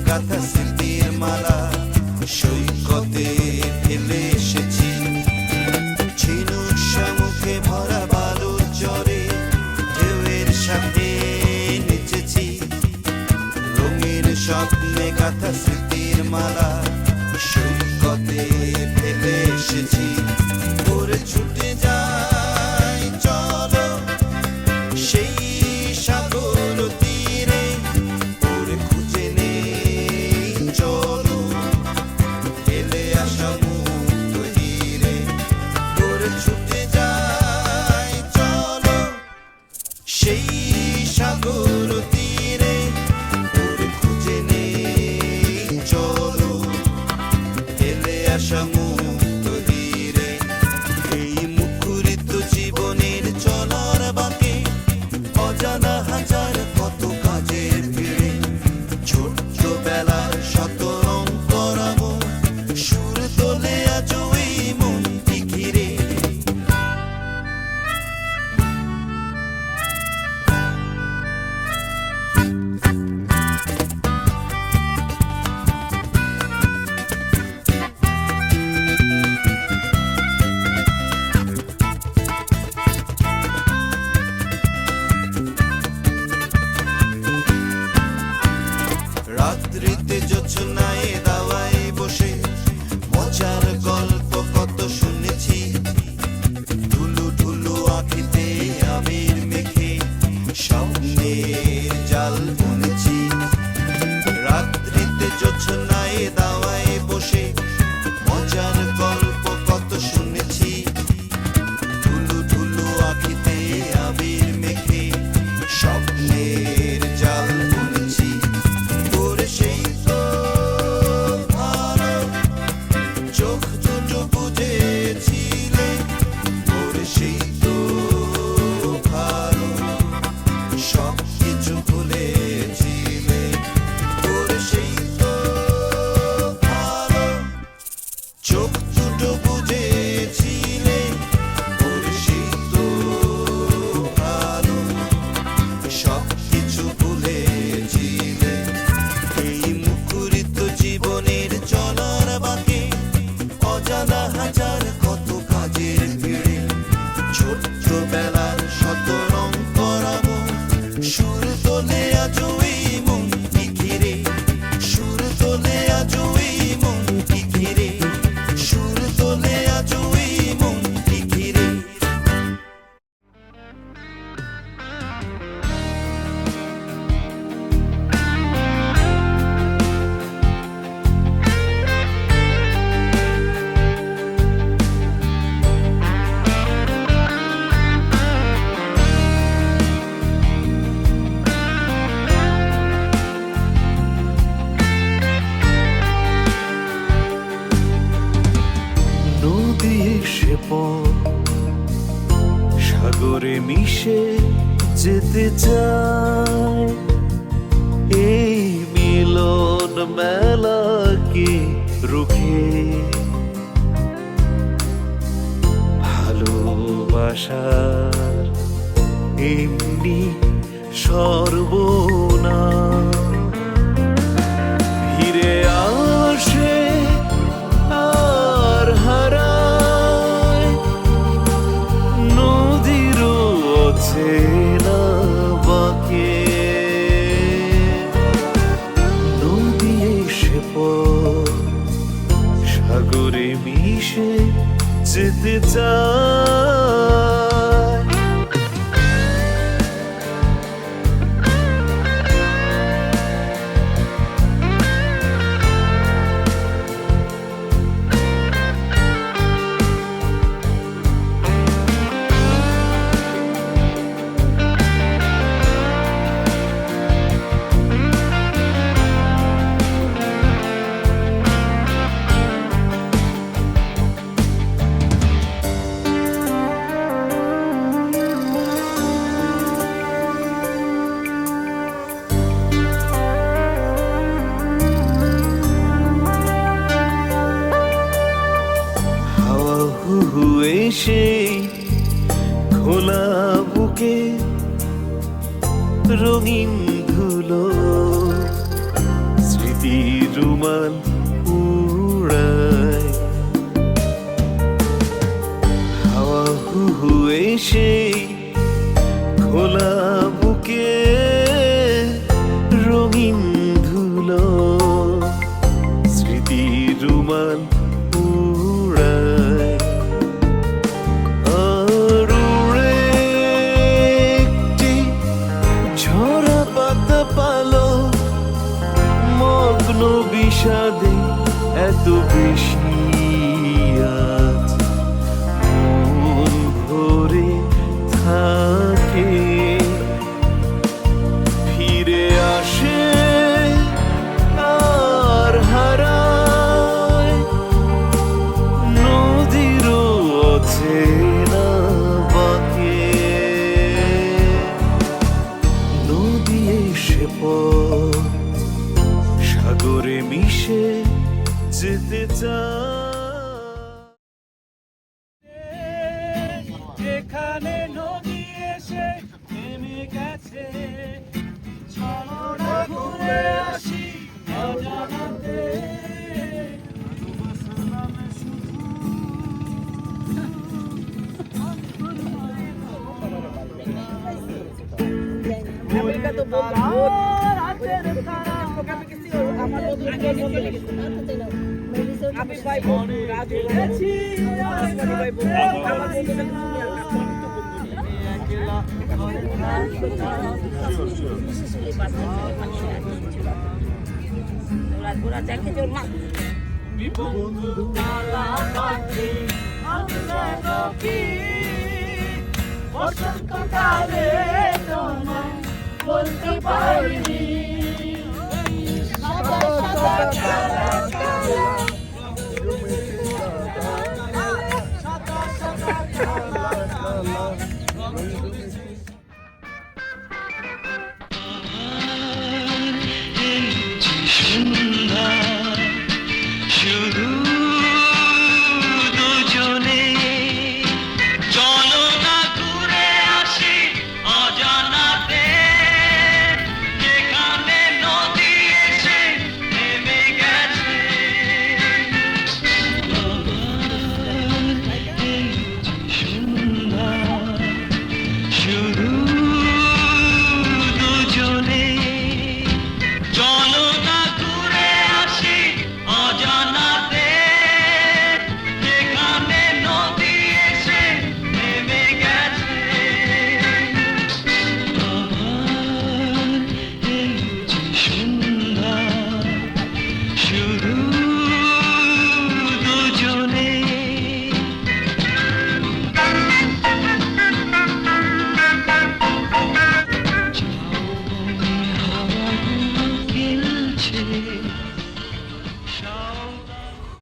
গাথা স্মৃতির মালা সৈকতে ফেলে এসেছি। ঝিনুক শামুকে ভরা বালুর চরে ঢেউয়ের সাথে নেচেছি। রঙিন স্বপ্নে গাথা স্মৃতির মালা সৈকতে ফেলে এসেছি। ওরে ছুটে যাই চলো সেই সাগর তীরে, ওরে খুঁজে নেই চলো ফেলে আসা মুক্ত হিরে। ওরে ছুটে যাই চলো সেই সাগর তীরে, ওরে খুঁজে নেই চলো ফেলে আসা মুক্ত হিরে। এই মুখরিত জীবনের চলার বাঁকে অজানা হাজার কত কাজের ভিড়ে, ছোট্ট বেলার শত রং করাবো সুর তোলে আজ ওই মনটি ঘিরে। রাত্রিতে জোছনায় দাওয়ায় বসে মজার গল্প কত শুনেছি। ঢুলু ঢুলু আঁখিতে আবির মেখে স্বপ্নের জাল বুনেছি। রাত্রিতে জোছনায় দাওয়ায় বসে মজার গল্প কত শুনেছি। ঢুলু ঢুলু আঁখিতে আবির মেখে স্বপ্নের জাল বুনেছি। ওরে সেই তো ভালো চোখ দুটো বুঝেছিলে, ওরে সেই তো ভালো সব কিছু ভুলেছিলে। ওরে সেই তো ভালো চোখ দুটো বুঝেছিলে, ওরে সেই তো ভালো সব কিছু ভুলেছিলে। এই মুখরিত জীবনের চলার বাঁকে অজানা হাজার কত কাজের ভিড়ে, ছোট্ট বেলার শত রং করাবো সুর তোলে আজ ওই মনটি ঘিরে। সুর তোলে আজ ওই মনটি ঘিরে। সুর তোলে আজ ওই মনটি ঘিরে। নদী এসে সাগরে মিশে যেতে চায়, এই মিলন মেলাকে রুখে ভালোবাসার এমনি সর্বনা ফিরে আসে আর হারায়। নদীর অচেনা বাঁকে নদী এসে সাগরে মিশে যেতে চায়। সেই খোলা বুকে রঙিন ধুলো স্মৃতি রুমাল উড়ায় হাওয়া হু হু এসে খোলা বুকে রঙিন ধুলো স্মৃতি রুমাল উড়ায় আর উড়ে একটি ঝরা পাতা পালো মগ্ন বিষাদে এত বেশি আজ মন ভরে থাকে ফিরে আসে আর হারায় নদীর অচেনা বাঁকে নদী এসে পথ সাগরে মিশে যেতে এখানে নদী এসে নেমে গেছে চলো না ঘুরে আসি অজানাতে আমি ভাই বন্ধু রাজু গেছি ভাই ওরা দেখে যে ওর মা বসন্তকালে তোমায় বলতে পারিনি